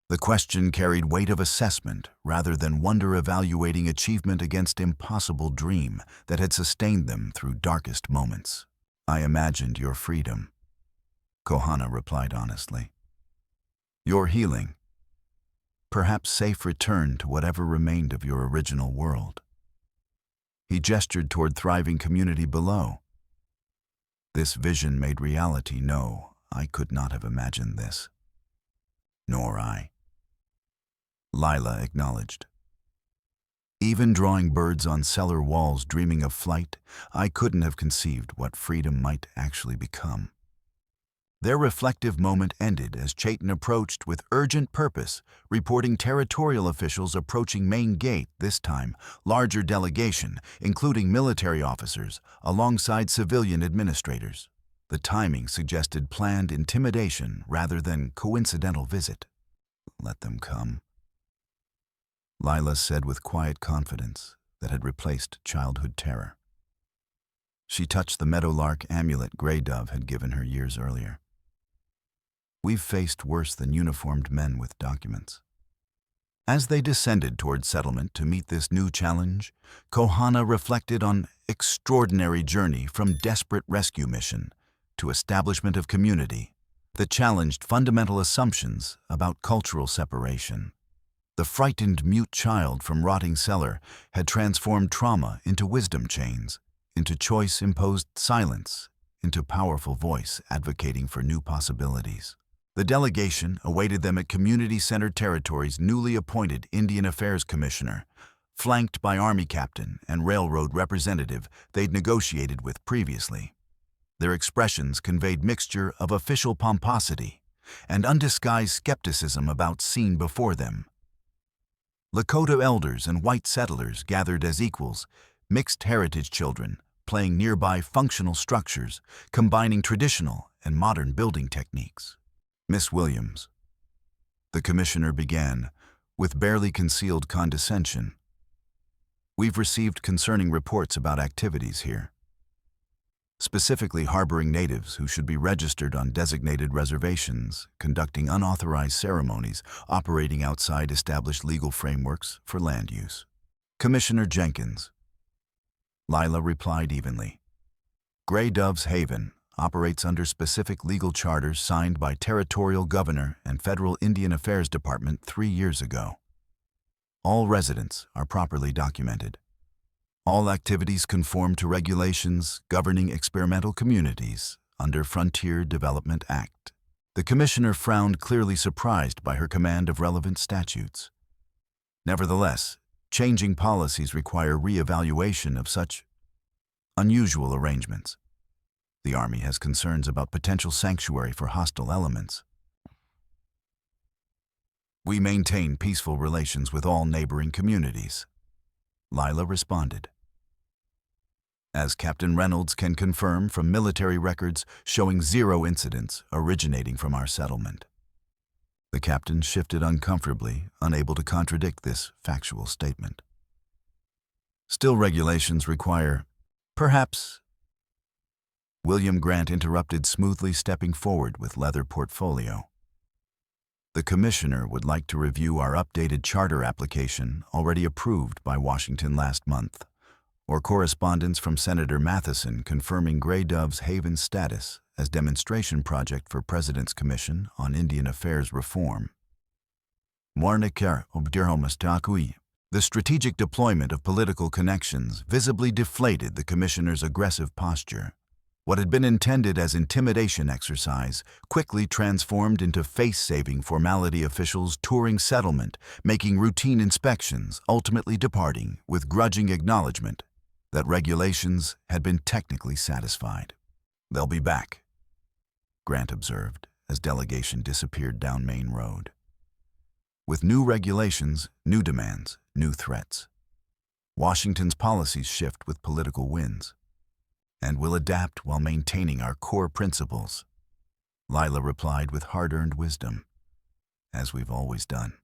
The question carried weight of assessment rather than wonder, evaluating achievement against impossible dream that had sustained them through darkest moments. "I imagined your freedom," Kohana replied honestly. "Your healing. Perhaps safe return to whatever remained of your original world." He gestured toward thriving community below. "This vision made reality. No, I could not have imagined this." "Nor I." Lila acknowledged. Even drawing birds on cellar walls dreaming of flight, I couldn't have conceived what freedom might actually become. Their reflective moment ended as Chayton approached with urgent purpose, reporting territorial officials approaching main gate, this time larger delegation, including military officers, alongside civilian administrators. The timing suggested planned intimidation rather than coincidental visit. Let them come, Lila said with quiet confidence that had replaced childhood terror. She touched the meadowlark amulet Grey Dove had given her years earlier. We've faced worse than uniformed men with documents. As they descended toward settlement to meet this new challenge, Kohana reflected on extraordinary journey from desperate rescue mission to establishment of community that challenged fundamental assumptions about cultural separation. The frightened mute child from rotting cellar had transformed trauma into wisdom chains, into choice-imposed silence, into powerful voice advocating for new possibilities. The delegation awaited them at community-centered territory's newly appointed Indian Affairs Commissioner, flanked by Army captain and railroad representative they'd negotiated with previously. Their expressions conveyed mixture of official pomposity and undisguised skepticism about seen before them. Lakota elders and white settlers gathered as equals, mixed heritage children playing nearby functional structures, combining traditional and modern building techniques. Miss Williams, the commissioner began, with barely concealed condescension. We've received concerning reports about activities here, specifically harboring natives who should be registered on designated reservations, conducting unauthorized ceremonies, operating outside established legal frameworks for land use. Commissioner Jenkins, Lila replied evenly. Grey Dove's Haven operates under specific legal charters signed by Territorial Governor and Federal Indian Affairs Department 3 years ago. All residents are properly documented. All activities conform to regulations governing experimental communities under Frontier Development Act. The commissioner frowned, clearly surprised by her command of relevant statutes. Nevertheless, changing policies require re-evaluation of such unusual arrangements. The Army has concerns about potential sanctuary for hostile elements. We maintain peaceful relations with all neighboring communities, Lila responded. As Captain Reynolds can confirm from military records showing 0 incidents originating from our settlement. The captain shifted uncomfortably, unable to contradict this factual statement. Still, regulations require, perhaps. William Grant interrupted smoothly, stepping forward with leather portfolio. The commissioner would like to review our updated charter application already approved by Washington last month, or correspondence from Senator Matheson confirming Grey Dove's Haven status as demonstration project for President's Commission on Indian Affairs Reform. The strategic deployment of political connections visibly deflated the commissioner's aggressive posture. What had been intended as intimidation exercise quickly transformed into face-saving formality, officials touring settlement, making routine inspections, ultimately departing with grudging acknowledgement that regulations had been technically satisfied. They'll be back, Grant observed as delegation disappeared down Main Road. With new regulations, new demands, new threats. Washington's policies shift with political winds, and will adapt while maintaining our core principles, Lila replied with hard-earned wisdom, as we've always done.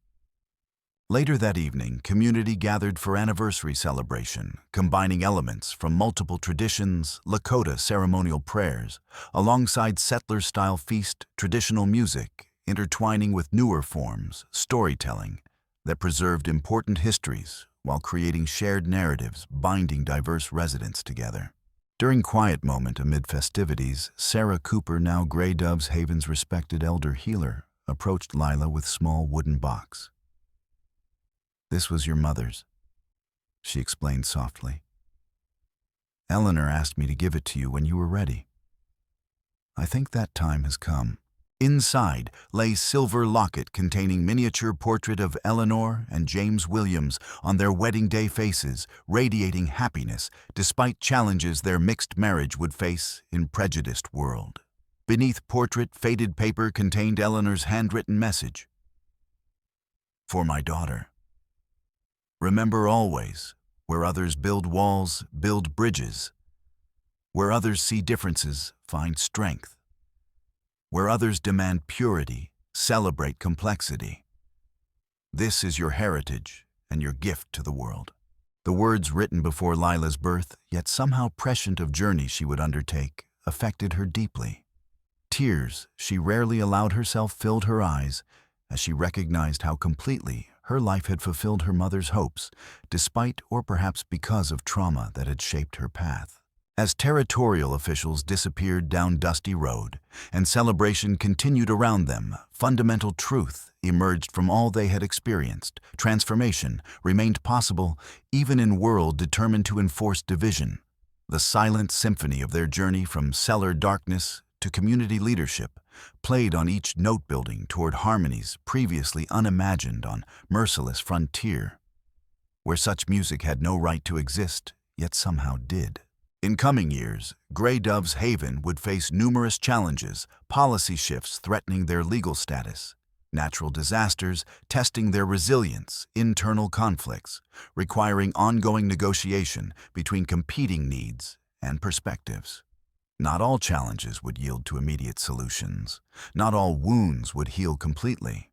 Later that evening, community gathered for anniversary celebration, combining elements from multiple traditions, Lakota ceremonial prayers, alongside settler-style feast, traditional music, intertwining with newer forms, storytelling, that preserved important histories while creating shared narratives binding diverse residents together. During quiet moment amid festivities, Sarah Cooper, now Grey Dove's Haven's respected elder healer, approached Lila with small wooden box. This was your mother's, she explained softly. Eleanor asked me to give it to you when you were ready. I think that time has come. Inside lay silver locket containing miniature portrait of Eleanor and James Williams on their wedding day faces, radiating happiness despite challenges their mixed marriage would face in prejudiced world. Beneath portrait, faded paper contained Eleanor's handwritten message. For my daughter. Remember always, where others build walls, build bridges. Where others see differences, find strength. Where others demand purity, celebrate complexity. This is your heritage and your gift to the world. The words written before Lila's birth, yet somehow prescient of journey she would undertake, affected her deeply. Tears she rarely allowed herself filled her eyes as she recognized how completely her life had fulfilled her mother's hopes, despite or perhaps because of trauma that had shaped her path. As territorial officials disappeared down dusty road and celebration continued around them, fundamental truth emerged from all they had experienced. Transformation remained possible even in world determined to enforce division. The silent symphony of their journey from cellar darkness to community leadership played on each note building toward harmonies previously unimagined on merciless frontier, where such music had no right to exist, yet somehow did. In coming years, Grey Dove's Haven would face numerous challenges, policy shifts threatening their legal status, natural disasters testing their resilience, internal conflicts, requiring ongoing negotiation between competing needs and perspectives. Not all challenges would yield to immediate solutions. Not all wounds would heal completely.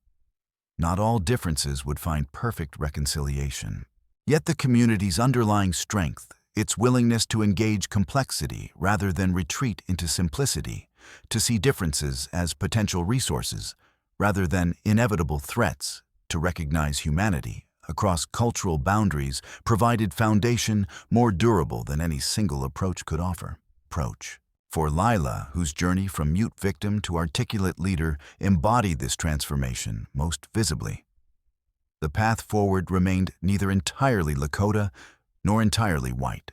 Not all differences would find perfect reconciliation. Yet the community's underlying strength, its willingness to engage complexity rather than retreat into simplicity, to see differences as potential resources rather than inevitable threats, to recognize humanity across cultural boundaries, provided foundation more durable than any single approach could offer. For Lila, whose journey from mute victim to articulate leader embodied this transformation most visibly, the path forward remained neither entirely Lakota nor entirely white,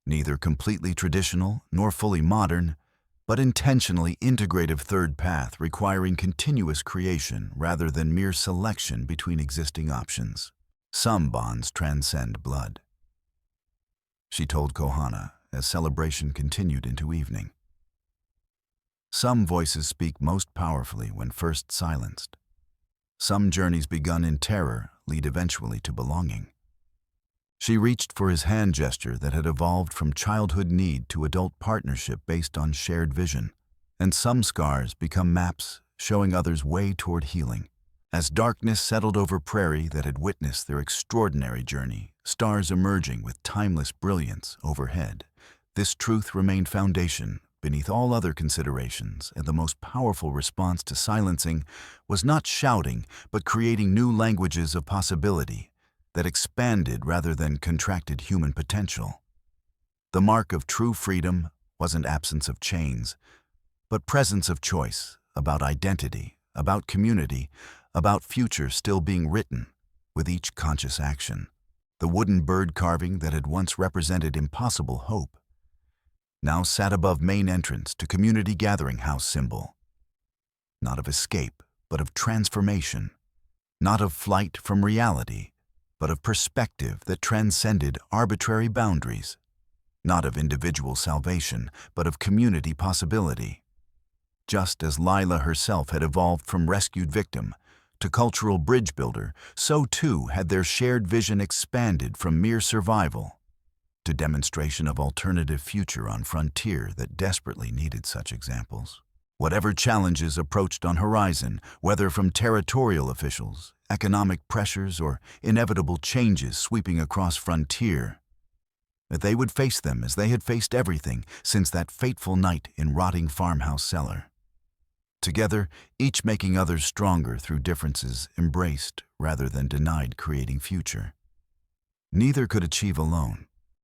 neither completely traditional nor fully modern, but intentionally integrative third path requiring continuous creation rather than mere selection between existing options. Some bonds transcend blood, she told Kohana as celebration continued into evening. Some voices speak most powerfully when first silenced. Some journeys begun in terror lead eventually to belonging. She reached for his hand gesture that had evolved from childhood need to adult partnership based on shared vision. And some scars become maps showing others way toward healing. As darkness settled over prairie that had witnessed their extraordinary journey, stars emerging with timeless brilliance overhead, this truth remained foundation beneath all other considerations, and the most powerful response to silencing was not shouting, but creating new languages of possibility that expanded rather than contracted human potential. The mark of true freedom wasn't absence of chains, but presence of choice, about identity, about community, about future still being written with each conscious action. The wooden bird carving that had once represented impossible hope now sat above main entrance to community gathering house symbol. Not of escape, but of transformation. Not of flight from reality, but of perspective that transcended arbitrary boundaries. Not of individual salvation, but of community possibility. Just as Lila herself had evolved from rescued victim to cultural bridge builder, so too had their shared vision expanded from mere survival to demonstration of alternative future on frontier that desperately needed such examples. Whatever challenges approached on horizon, whether from territorial officials, economic pressures, or inevitable changes sweeping across frontier, that they would face them as they had faced everything since that fateful night in rotting farmhouse cellar. Together, each making others stronger through differences embraced rather than denied creating future. Neither could achieve alone.